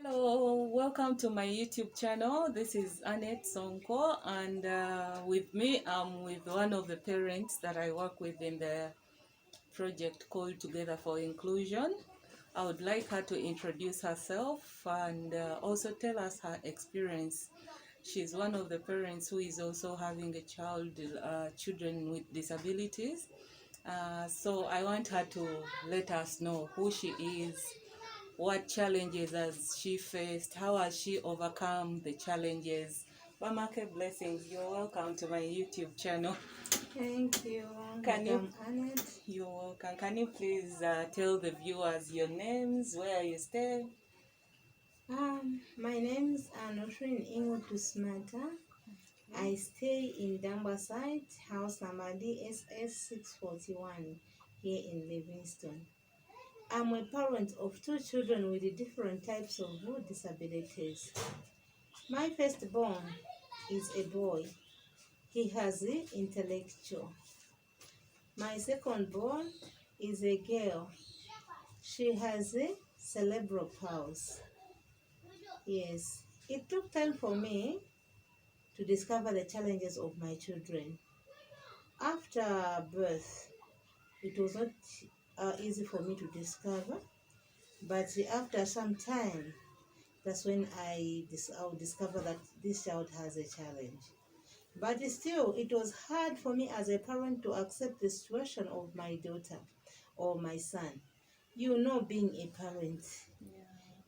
Hello, welcome to my YouTube channel. This is Annette Sonko, and with me, I'm with one of the parents that I work with in the project called Together for Inclusion. I would like her to introduce herself and also tell us her experience. She's one of the parents who is also having children with disabilities. So I want her to let us know who she is, what challenges has she faced, how has she overcome the challenges. Mamake, blessings, you're welcome to my YouTube channel. Thank you, Can you, Madam Annette. you're welcome. Can you please tell the viewers your names, where you stay? My name's Anoshrin Ingotu Simataa. I stay in Dambaside, house number DSS 641 here in Livingston. I'm a parent of two children with different types of disabilities. My firstborn is a boy. He has the intellectual. My secondborn is a girl. She has a cerebral palsy. Yes, it took time for me to discover the challenges of my children. After birth, it was not easy for me to discover, but after some time, that's when I'll discover that this child has a challenge. But still, it was hard for me as a parent to accept the situation of my daughter or my son. You know, being a parent,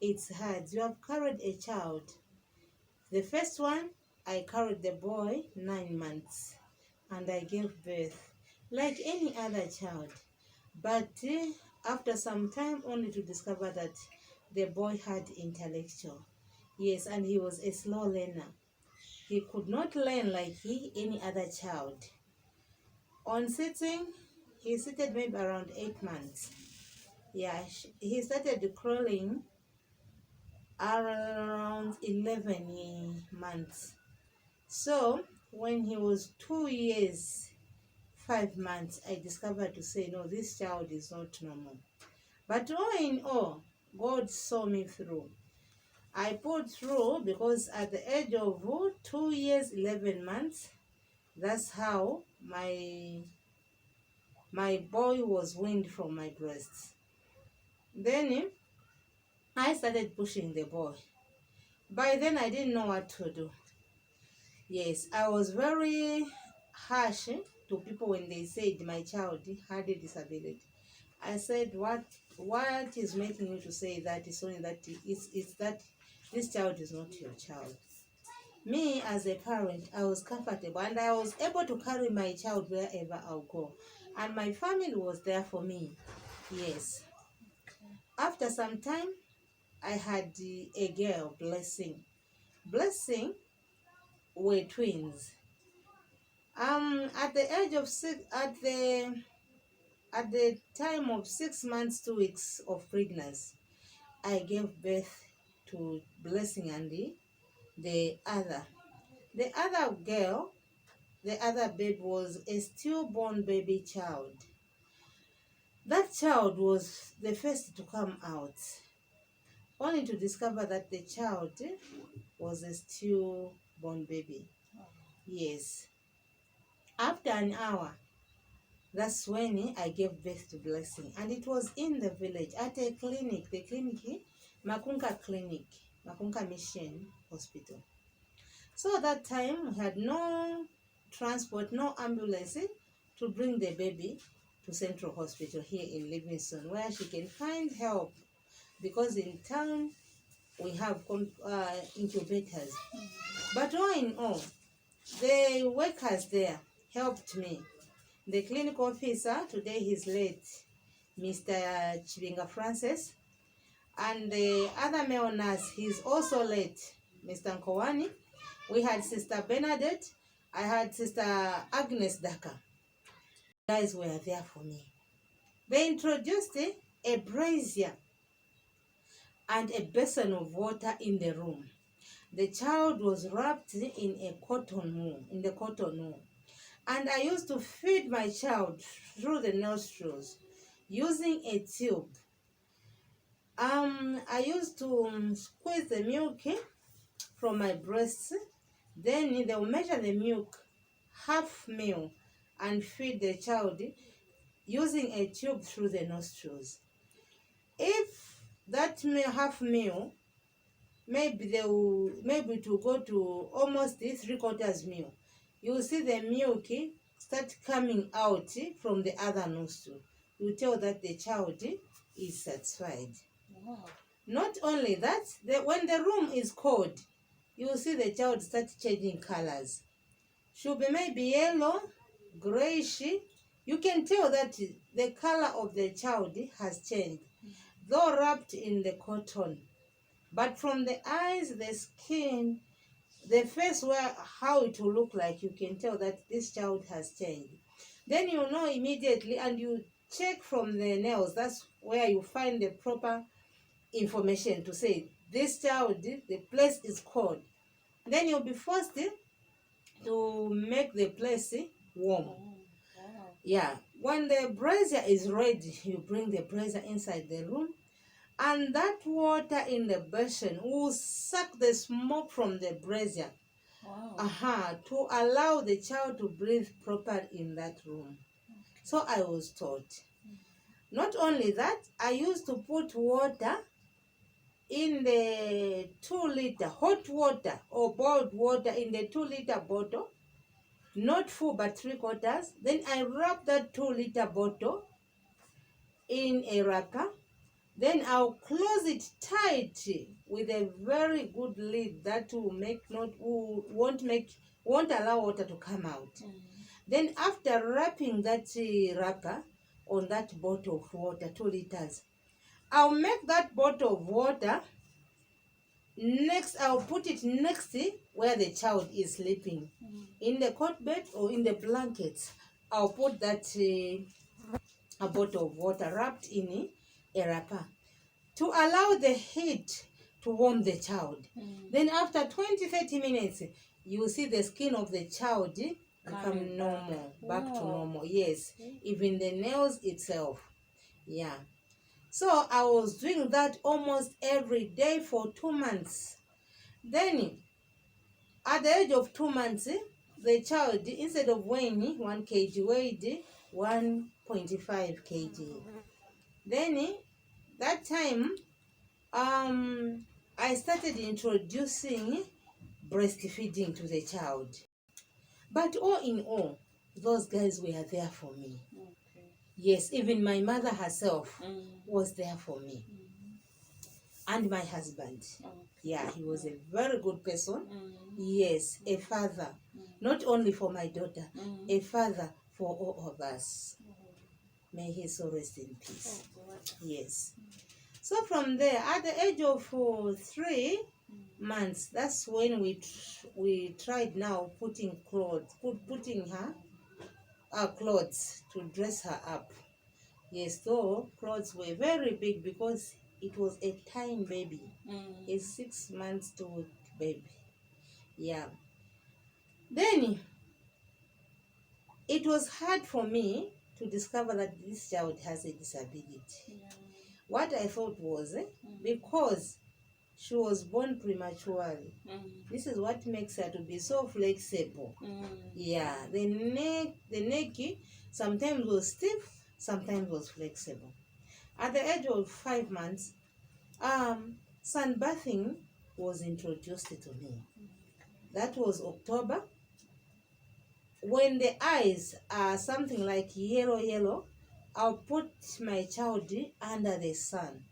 it's hard. You have carried a child. The first one, I carried the boy 9 months and I gave birth like any other child. But after some time, only to discover that the boy had intellectual. Yes, and he was a slow learner. He could not learn like any other child. On sitting, he seated maybe around 8 months. Yeah, he started crawling around 11 months. So when he was 2 years, 5 months, I discovered to say, no, this child is not normal. But all in all, God saw me through. I pulled through because at the age of 2 years, 11 months, that's how my boy was weaned from my breasts. Then I started pushing the boy. By then, I didn't know what to do. Yes, I was very harsh to people when they said my child had a disability. I said, what is making you to say that? It's only that it's that this child is not your child. Me as a parent, I was comfortable and I was able to carry my child wherever I'll go. And my family was there for me. Yes. After some time, I had a girl, Blessing. Blessing were twins. At the age of at the time of 6 months, 2 weeks of pregnancy, I gave birth to Blessing and the other girl. The other baby was a stillborn baby child. That child was the first to come out, only to discover that the child was a stillborn baby. Yes. After an hour, that's when I gave birth to Blessing. And it was in the village at a clinic, the clinic, Makunka Clinic, Makunka Mission Hospital. So that time we had no transport, no ambulance to bring the baby to Central Hospital here in Livingston, where she can find help. Because in town we have incubators. But all in all, the workers there helped me. The clinic officer, today he's late, Mr. Chibinga Francis, and the other male nurse, he's also late, Mr. Nkowani. We had Sister Bernadette, I had Sister Agnes Daka. Guys were there for me. They introduced a brazier and a basin of water in the room. The child was wrapped in a cotton wool, and I used to feed my child through the nostrils using a tube. I used to squeeze the milk from my breasts. Then they will measure the milk half meal and feed the child using a tube through the nostrils. If that half meal, maybe it will go to almost 3/4 meal. You will see the milk start coming out from the other nostril. You tell that the child is satisfied. Wow. Not only that, when the room is cold, you will see the child start changing colors. Should be maybe yellow, grayish. You can tell that the color of the child has changed, though wrapped in the cotton. But from the eyes, the skin, the face, how it will look like, you can tell that this child has changed. Then you know immediately, and you check from the nails. That's where you find the proper information to say this child, the place is cold. Then you'll be forced to make the place warm. Oh, wow. Yeah, when the brazier is ready, you bring the brazier inside the room, and that water in the basin will suck the smoke from the brazier. Wow. To allow the child to breathe properly in that room. So I was taught. Not only that, I used to put water in the 2-liter hot water or boiled water in the 2-liter bottle, not full but 3/4. Then I wrap that 2-liter bottle in a wrapper. Then I'll close it tight with a very good lid that won't allow water to come out. Then after wrapping that wrapper on that bottle of water, 2 liters, I'll make that bottle of water next. I'll put it next where the child is sleeping, in the cot bed or in the blankets. I'll put that a bottle of water wrapped in a wrapper to allow the heat to warm the child. Then after 20-30 minutes, you see the skin of the child become normal, back to normal. Yes, even the nails itself. Yeah. So I was doing that almost every day for 2 months. Then at the age of 2 months, the child, instead of weighing 1 kg, weighed 1.5 kg. Then that time, I started introducing breastfeeding to the child. But all in all, those guys were there for me. Okay. Yes, even my mother herself was there for me. And my husband. Okay. Yeah, he was a very good person. Yes, a father. Not only for my daughter, a father for all of us. May he so rest in peace. Yes. So from there, at the age of 3 months, that's when we tried now putting putting her clothes to dress her up. Yes, though clothes were very big because it was a tiny baby, a 6 months old baby. Yeah. Then it was hard for me to discover that this child has a disability. What I thought was because she was born prematurely. This is what makes her to be so flexible. Yeah, the neck sometimes was stiff, sometimes was flexible. At the age of 5 months, sunbathing was introduced to me. That was October. When the eyes are something like yellow, I'll put my child under the sun.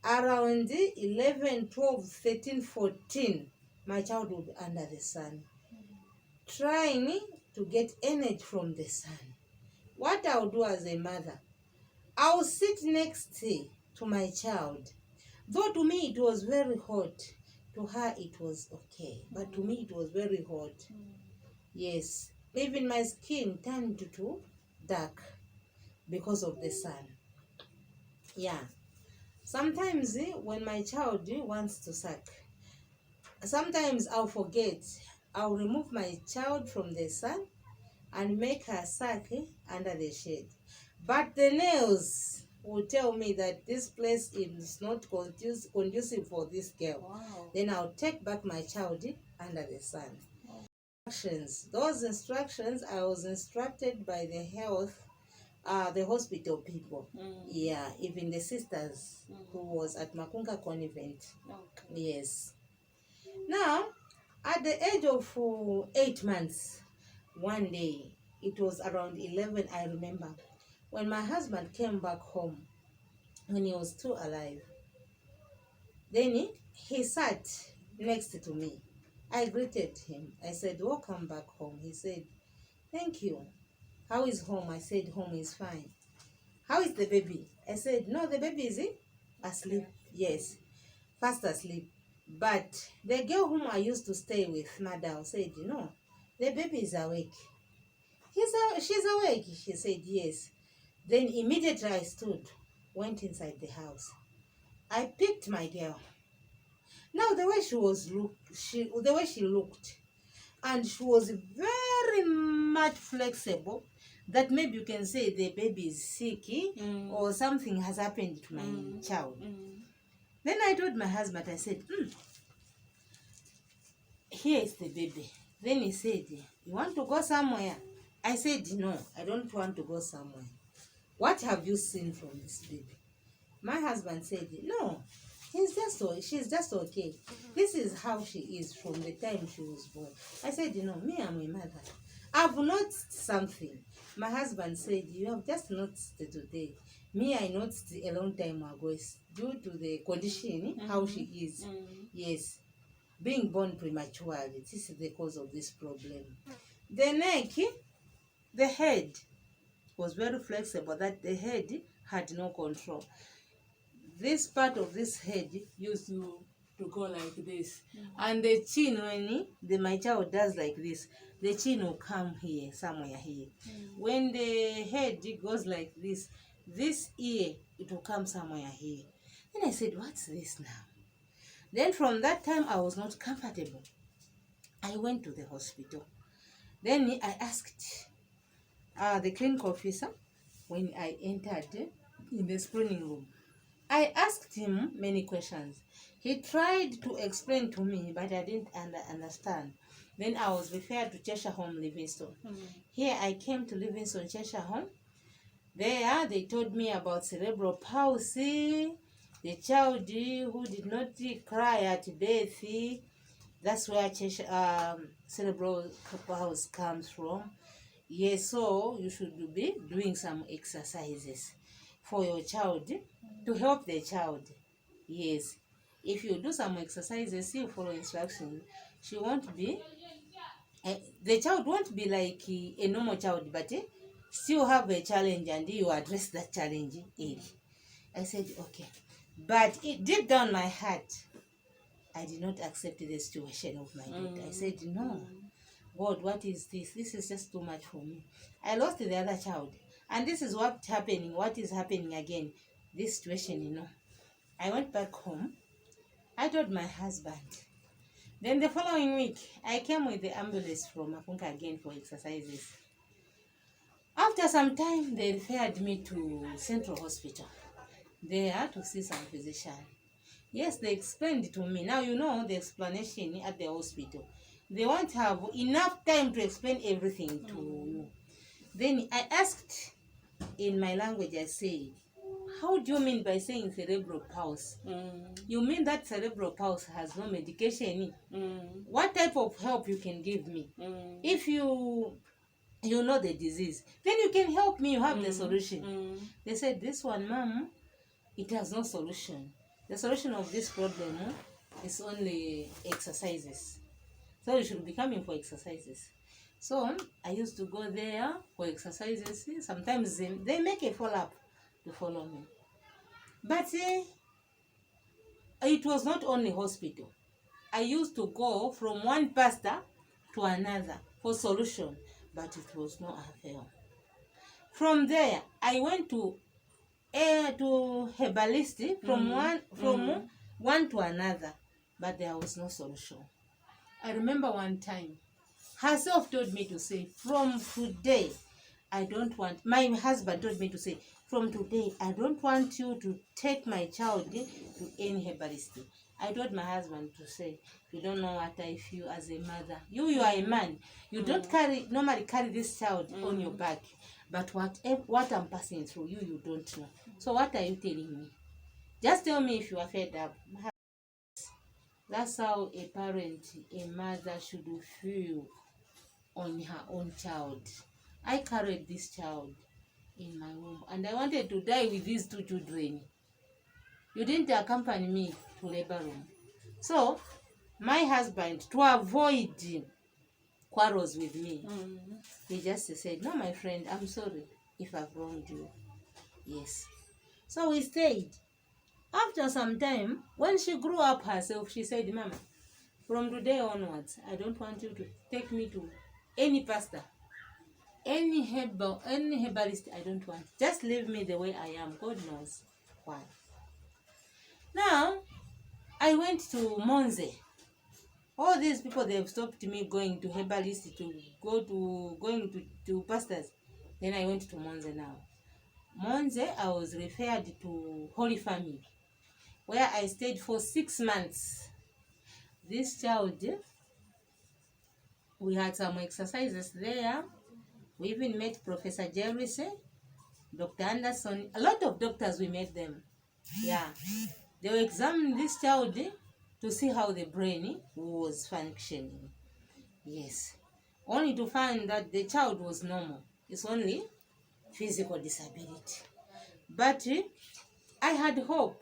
Around 11, 12, 13, 14, my child will be under the sun, trying to get energy from the sun. What I'll do as a mother, I'll sit next to my child. Though to me it was very hot, to her it was okay, but to me it was very hot. Yes, even my skin turned to dark because of the sun. Yeah. Sometimes when my child wants to suck, sometimes I'll forget. I'll remove my child from the sun and make her suck under the shade. But the nails, would tell me that this place is not conducive for this girl. Wow. Then I'll take back my child under the sun. Instructions. Those instructions I was instructed by the hospital people. Yeah, even the sisters who was at Makunga Convent. Okay. Yes. Now, at the age of 8 months, one day, it was around 11, I remember, when my husband came back home, when he was still alive, then he sat next to me. I greeted him. I said, welcome back home. He said, thank you. How is home? I said, home is fine. How is the baby? I said, no, the baby is asleep. Yes, fast asleep. But the girl whom I used to stay with, Madam, said, no, the baby is awake. She's awake. She said, yes. Then immediately I stood, went inside the house. I picked my girl. Now the way the way she looked, and she was very much flexible, that maybe you can say the baby is sick or something has happened to my child. Then I told my husband, I said, here is the baby. Then he said, you want to go somewhere? I said, no, I don't want to go somewhere. What have you seen from this baby? My husband said, no, she's just okay. This is how she is from the time she was born. I said, me, I'm a mother. I've noticed something. My husband said, you have just noticed it today. Me, I noticed a long time ago. It's due to the condition, how she is. Yes, being born prematurely. This is the cause of this problem. The neck, the head was very flexible, that the head had no control. This part of this head used to go like this, and the chin, when my child does like this, the chin will come here, somewhere here. When the head goes like this ear, it will come somewhere here. Then I said, what's this now? Then from that time I was not comfortable. I went to the hospital. Then I asked the clinic officer when I entered in the screening room. I asked him many questions. He tried to explain to me, but I didn't understand. Then I was referred to Cheshire Home, Livingstone. Here I came to Livingstone, Cheshire Home. There they told me about cerebral palsy, the child who did not cry at birth. That's where cerebral palsy comes from. Yes, so you should be doing some exercises for your child to help the child. Yes, if you do some exercises, you follow instructions, she won't be the child won't be like a normal child, but still have a challenge, and you address that challenge. I said, okay, but deep down my heart, I did not accept the situation of my daughter. I said, no, God, what is this? This is just too much for me. I lost the other child, and this is what is happening again, this situation. I went back home. I told my husband. Then the following week, I came with the ambulance from Mapunga again for exercises. After some time, they referred me to Central Hospital. They had to see some physician. Yes, they explained to me. Now you know the explanation at the hospital. They won't have enough time to explain everything to you. Then I asked in my language, I said, how do you mean by saying cerebral palsy? You mean that cerebral palsy has no medication? What type of help you can give me? If you know the disease, then you can help me, you have the solution. They said, this one, ma'am, it has no solution. The solution of this problem is only exercises. So you should be coming for exercises. So I used to go there for exercises. Sometimes they make a follow-up to follow me. But it was not only hospital. I used to go from one pastor to another for solution, but it was no avail. From there, I went to herbalist from one to another, but there was no solution. I remember one time, herself told me to say, from today, I don't want, my husband told me to say, from today, I don't want you to take my child to any herbalist. I told my husband to say, you don't know what I feel as a mother. You are a man. You don't normally carry this child on your back. But what I'm passing through, you don't know. So what are you telling me? Just tell me if you are fed up. That's how a parent, a mother should feel on her own child. I carried this child in my womb and I wanted to die with these two children. You didn't accompany me to labor room. So my husband, to avoid quarrels with me, he just said, no, my friend, I'm sorry if I've wronged you. Yes. So we stayed. After some time, when she grew up herself, she said, Mama, from today onwards, I don't want you to take me to any pastor, any herbalist. I don't want. Just leave me the way I am. God knows why. Now, I went to Monze. All these people, they've stopped me going to herbalist to going to pastors. Then I went to Monze now. Monze, I was referred to Holy Family, where I stayed for 6 months. This child, we had some exercises there. We even met Professor Jerris, Dr. Anderson, a lot of doctors, we met them. Yeah. They will examine this child to see how the brain was functioning. Yes. Only to find that the child was normal. It's only physical disability. But I had hope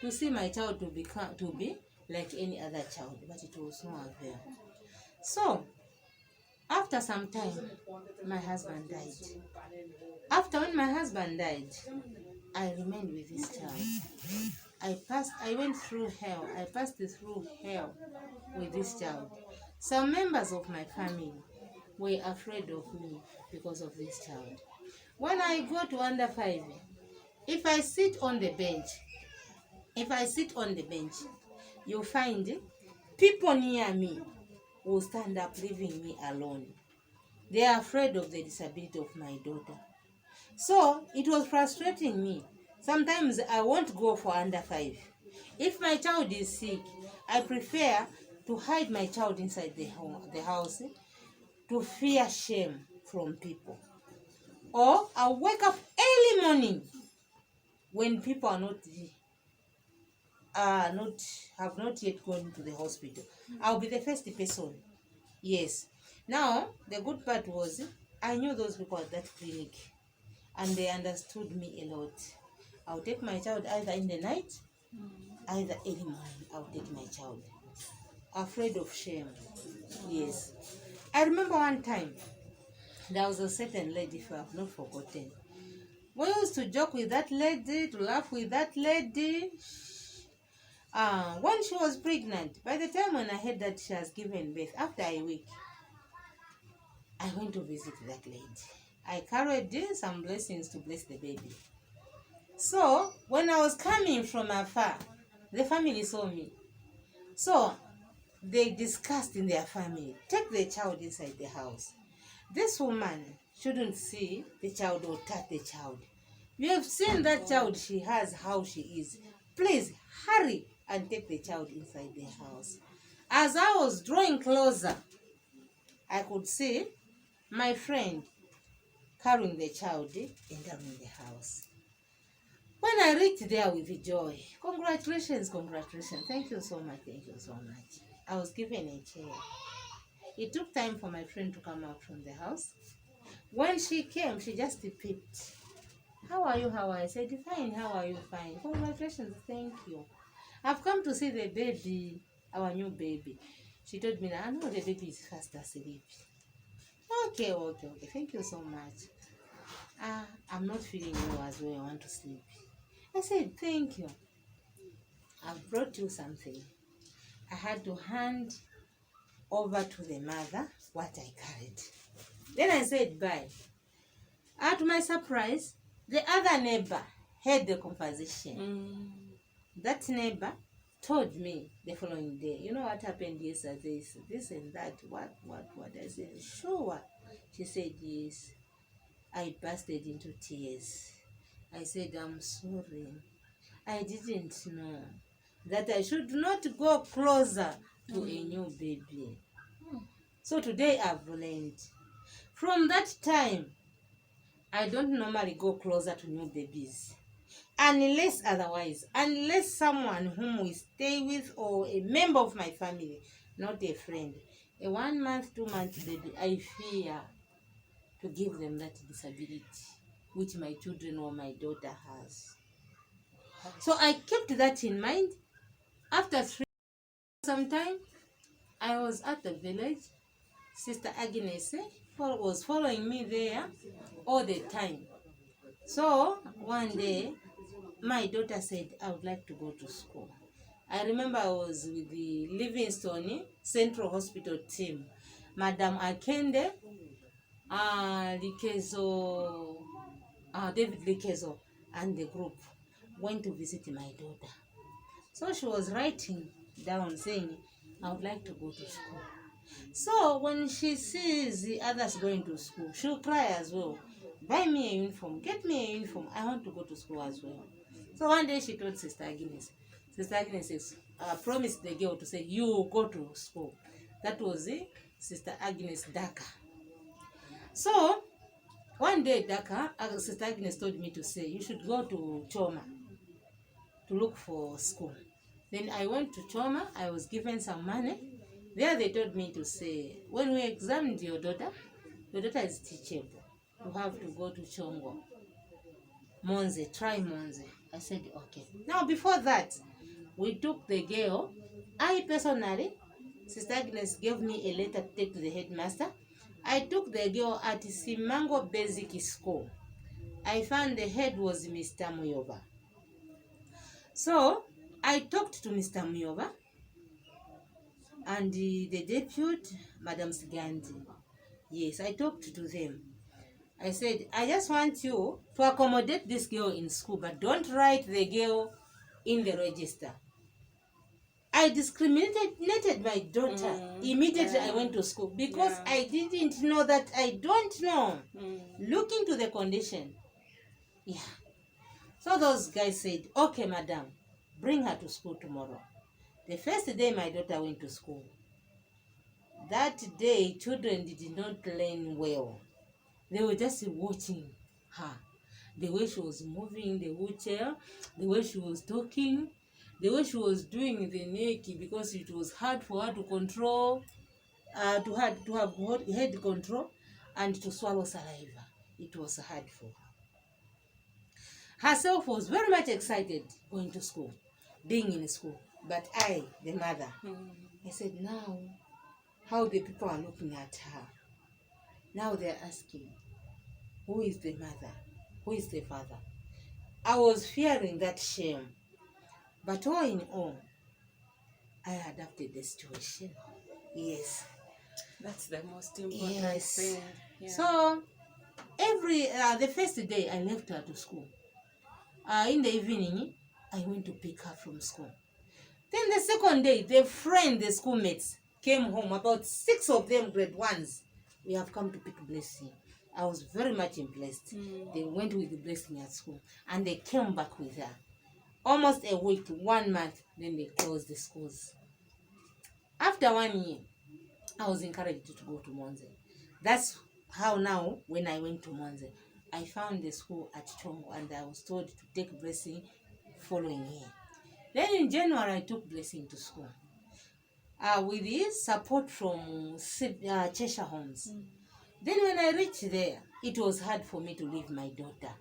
to see my child to be like any other child, but it was not available. So, after some time, my husband died. After when my husband died, I remained with this child. I went through hell. I passed through hell with this child. Some members of my family were afraid of me because of this child. When I go to under 5, if I sit on the bench, you'll find people near me will stand up leaving me alone. They are afraid of the disability of my daughter. So it was frustrating me. Sometimes I won't go for under 5. If my child is sick, I prefer to hide my child inside the house to fear shame from people. Or I'll wake up early morning when people are have not yet gone to the hospital. I'll be the first person. Yes. Now the good part was I knew those people at that clinic and they understood me a lot. I'll take my child either in the night, either early morning. I'll take my child. Afraid of shame. Yes. I remember one time there was a certain lady, if I have not forgotten. We used to joke with that lady, to laugh with that lady. When she was pregnant, by the time when I heard that she has given birth, after a week, I went to visit that lady. I carried some blessings to bless the baby. So, when I was coming from afar, the family saw me. So, they discussed in their family, take the child inside the house. This woman shouldn't see the child or touch the child. You have seen that child she has, how she is. Please, hurry and take the child inside the house. As I was drawing closer, I could see my friend carrying the child entering the house. When I reached there with joy, congratulations, thank you so much. I was given a chair. It took time for my friend to come out from the house. When she came, she just peeped. How are you? I said, fine. How are you? Fine. Congratulations, thank you. I've come to see the baby, our new baby. She told me, I know the baby is fast asleep. Okay. Thank you so much. I'm not feeling well as well. I want to sleep. I said, thank you. I've brought you something. I had to hand over to the mother what I carried. Then I said, bye. To my surprise, the other neighbor heard the conversation. That neighbor told me the following day, you know what happened yesterday, this and that, what. I said, sure. She said, yes. I bursted into tears. I said, I'm sorry. I didn't know that I should not go closer to a new baby. So today I've learned. From that time, I don't normally go closer to new babies. Unless otherwise, unless someone whom we stay with or a member of my family, not a friend. A 1 month, 2 month baby, I fear to give them that disability which my children or my daughter has. So I kept that in mind. After some time, I was at the village. Sister Agnes was following me there all the time. So one day, my daughter said, I would like to go to school. I remember I was with the Livingstone Central Hospital team. Madam Akende, Likezo, David Likezo, and the group went to visit my daughter. So she was writing down saying, I would like to go to school. So when she sees the others going to school, she'll cry as well. Buy me a uniform, get me a uniform. I want to go to school as well. So one day she told Sister Agnes. Sister Agnes says, promised the girl to say, you will go to school. That was it, Sister Agnes Daka. So one day Daka, Sister Agnes told me to say, you should go to Choma to look for school. Then I went to Choma. I was given some money. There they told me to say, when we examined your daughter is teachable. You have to go to Chongo. Monze, try Monze. I said, okay. Now before that, we took the girl. I personally, Sister Agnes gave me a letter to take to the headmaster. I took the girl at Simango Basic School. I found the head was Mr. Muyova. So I talked to Mr. Muyova and the deputy, Madam Sigandi. Yes, I talked to them. I said, I just want you to accommodate this girl in school, but don't write the girl in the register. I discriminated my daughter. Immediately I went to school because I didn't know that I don't know. Looking to the condition. Yeah. So those guys said, okay, madam, bring her to school tomorrow. The first day my daughter went to school, that day children did not learn well. They were just watching her. The way she was moving the wheelchair, the way she was talking, the way she was doing the neck, because it was hard for her to control, to have head control and to swallow saliva. It was hard for her. Herself was very much excited going to school, being in school. But I, the mother, I said, now, how the people are looking at her. Now they're asking, who is the mother? Who is the father? I was fearing that shame. But all in all, I adapted the situation. Yes. That's the most important Yes. thing. Yeah. So, the first day I left her to school. In the evening, I went to pick her from school. Then the second day, the schoolmates, came home. About 6 of them, grade 1s. We have come to pick Blessing. I was very much impressed. They went with the Blessing at school. And they came back with her. Almost a week, 1 month, then they closed the schools. After 1 year, I was encouraged to go to Monze. That's how now, when I went to Monze, I found the school at Chongo and I was told to take Blessing following year. Then in January, I took Blessing to school. With his support from Cheshire Homes. Then when I reached there, it was hard for me to leave my daughter.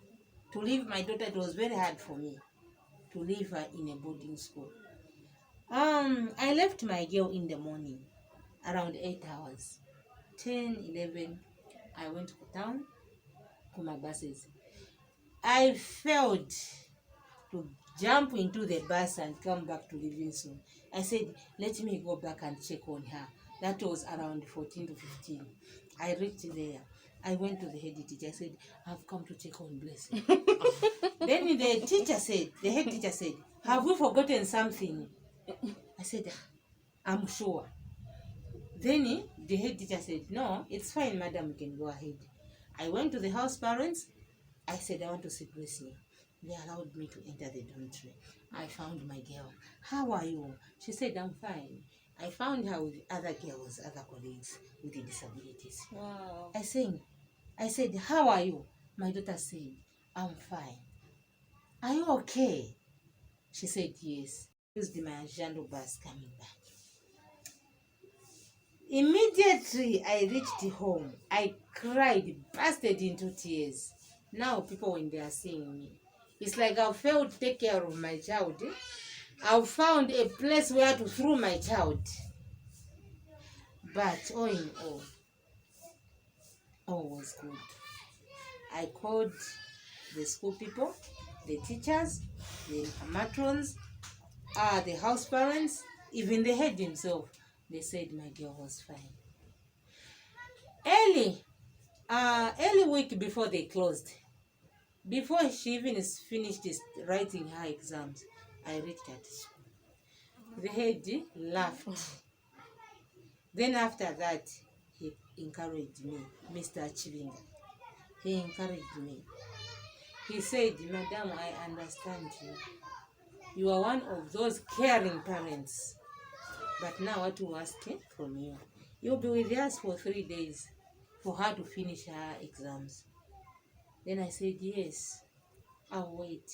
To leave my daughter, it was very hard for me to leave her in a boarding school. I left my girl in the morning, around 8 hours. 10, 11, I went to town to my buses. I failed to jump into the bus and come back to Livingston. I said, let me go back and check on her. That was around 14 to 15. I reached there. I went to the head teacher. I said, I've come to check on Blessing. Then the head teacher said, have we forgotten something? I said, I'm sure. Then the head teacher said, no, it's fine, madam, you can go ahead. I went to the house parents. I said, I want to see Blessing. They allowed me to enter the dormitory. I found my girl. How are you? She said, I'm fine. I found her with other girls, other colleagues with the disabilities. Wow. I said, how are you? My daughter said, I'm fine. Are you okay? She said, yes. Used my Jando bus coming back. Immediately I reached home, I cried, bursted into tears. Now people, when they are seeing me, it's like I've failed to take care of my child. I've found a place where to throw my child. But all in all was good. I called the school people, the teachers, the matrons, the house parents, even the head himself. They said my girl was fine. Early week before they closed, before she even finished writing her exams, I reached at school. The head laughed. Then after that, he encouraged me, Mr. Chivinga. He encouraged me. He said, Madam, I understand you. You are one of those caring parents. But now what we ask from you, you'll be with us for 3 days for her to finish her exams. Then I said, yes, I'll wait.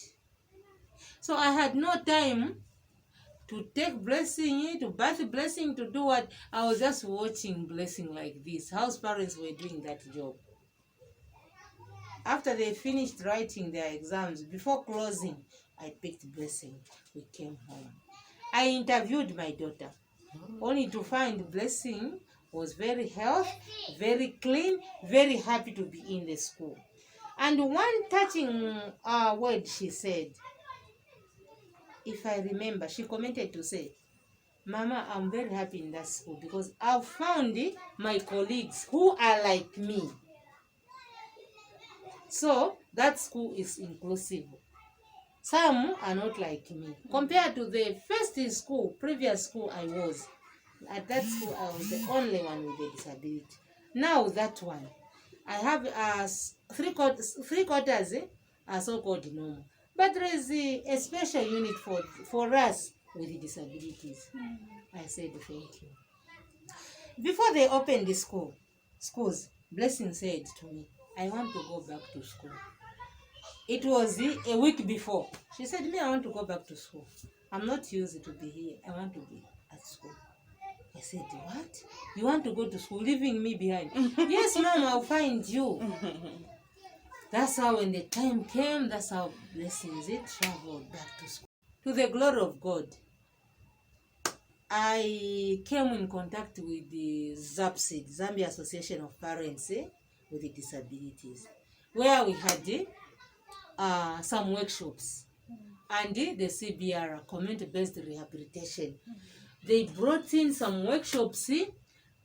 So I had no time to take Blessing, to bath Blessing, to do what. I was just watching Blessing like this. House parents were doing that job. After they finished writing their exams, before closing, I picked Blessing. We came home. I interviewed my daughter, only to find Blessing was very healthy, very clean, very happy to be in the school. And one touching word she said, if I remember, she commented to say, Mama, I'm very happy in that school because I've found my colleagues who are like me. So that school is inclusive. Some are not like me. Compared to the first school, previous school I was, at that school I was the only one with a disability. Now that one, I have three quarters are so-called normal. But there is a special unit for us with disabilities. I said thank you. Before they opened the schools, Blessing said to me, I want to go back to school. It was a week before. She said, me, I want to go back to school. I'm not used to be here. I want to be at school. I said, what? You want to go to school, leaving me behind? Yes, Mom, I'll find you. That's how when the time came, that's how Blessings traveled back to school. To the glory of God, I came in contact with the ZAPSID, Zambia Association of Parents with Disabilities, where we had some workshops, and the CBR, community-based rehabilitation. They brought in some workshops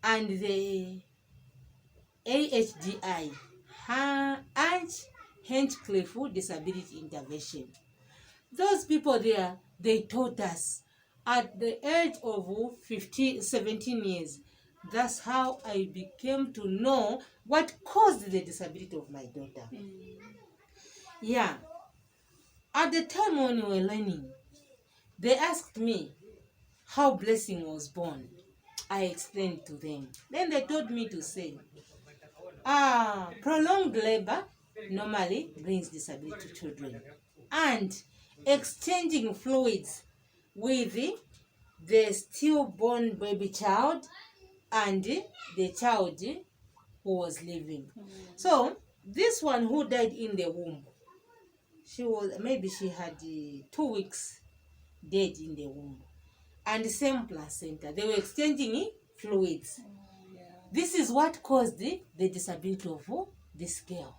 and the AHDI, Hinchcliffe Disability Intervention. Those people there, they taught us at the age of 17 years. That's how I became to know what caused the disability of my daughter. Yeah. At the time when we were learning, they asked me how Blessing was born. I explained to them. Then they told me to say, prolonged labor normally brings disability to children. And exchanging fluids with the stillborn baby child and the child who was living. So this one who died in the womb, she had 2 weeks dead in the womb, and the same placenta. They were exchanging fluids. This is what caused the disability of this girl.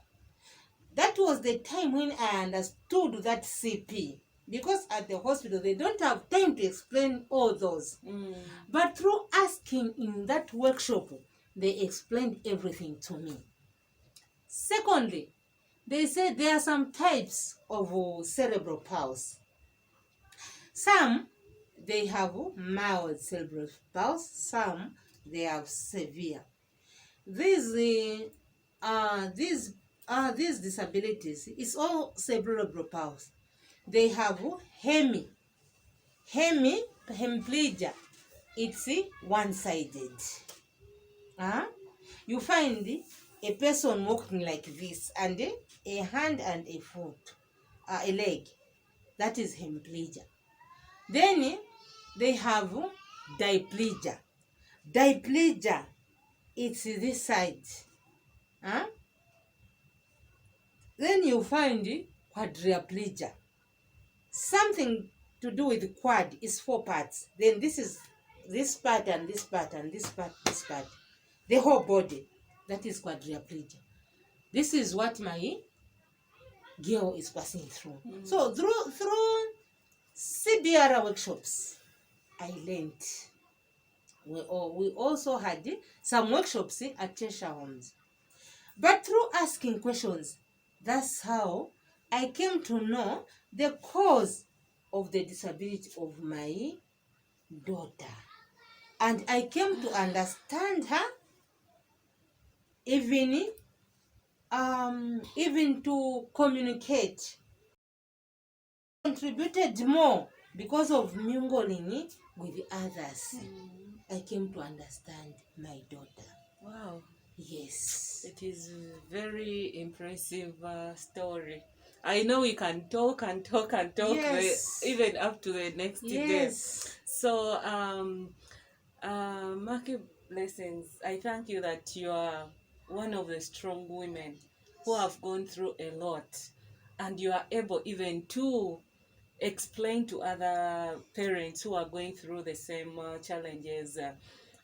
That was the time when I understood that CP, because at the hospital they don't have time to explain all those. But through asking in that workshop, they explained everything to me. Secondly, they said there are some types of cerebral palsy. Some, they have mild cerebral palsy. Some, they have severe. These these disabilities is all cerebral palsy. They have hemiplegia. It's one-sided. You find a person walking like this, and a hand and a foot, a leg. That is hemiplegia. Then they have diplegia. Diplegia, it's this side. Then you find quadriplegia. Something to do with quad is 4 parts. Then this is this part and this part and this part, this part. The whole body. That is quadriplegia. This is what my girl is passing through. So through CBR workshops, I learned. We also had some workshops at Cheshire Homes. But through asking questions, that's how I came to know the cause of the disability of my daughter. And I came to understand her, even to communicate. Contributed more because of mingling with others. I came to understand my daughter. Wow. Yes. It is a very impressive story. I know we can talk and talk and talk, Yes. even up to the next day. Yes. So, Maki Blessings, I thank you that you are one of the strong women who have gone through a lot, and you are able even to explain to other parents who are going through the same challenges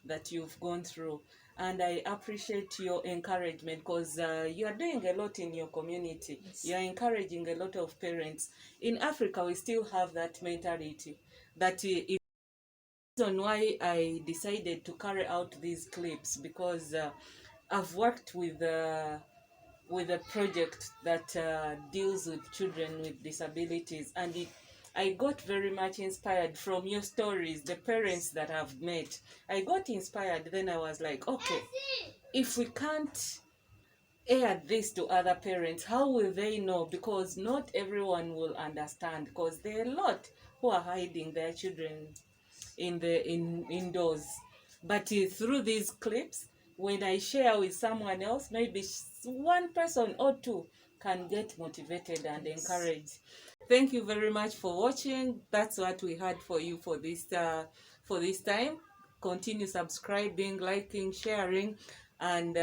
that you've gone through. And I appreciate your encouragement, because you are doing a lot in your community. Yes. You are encouraging a lot of parents. In Africa, we still have that mentality that it's the reason why I decided to carry out these clips, because I've worked with a project that deals with children with disabilities, and I got very much inspired from your stories, the parents that I've met. I got inspired, then I was like, okay, if we can't air this to other parents, how will they know? Because not everyone will understand, because there are a lot who are hiding their children indoors. But through these clips, when I share with someone else, maybe one person or two can get motivated and encouraged. Thank you very much for watching. That's what we had for you for this time. Continue subscribing, liking, sharing, and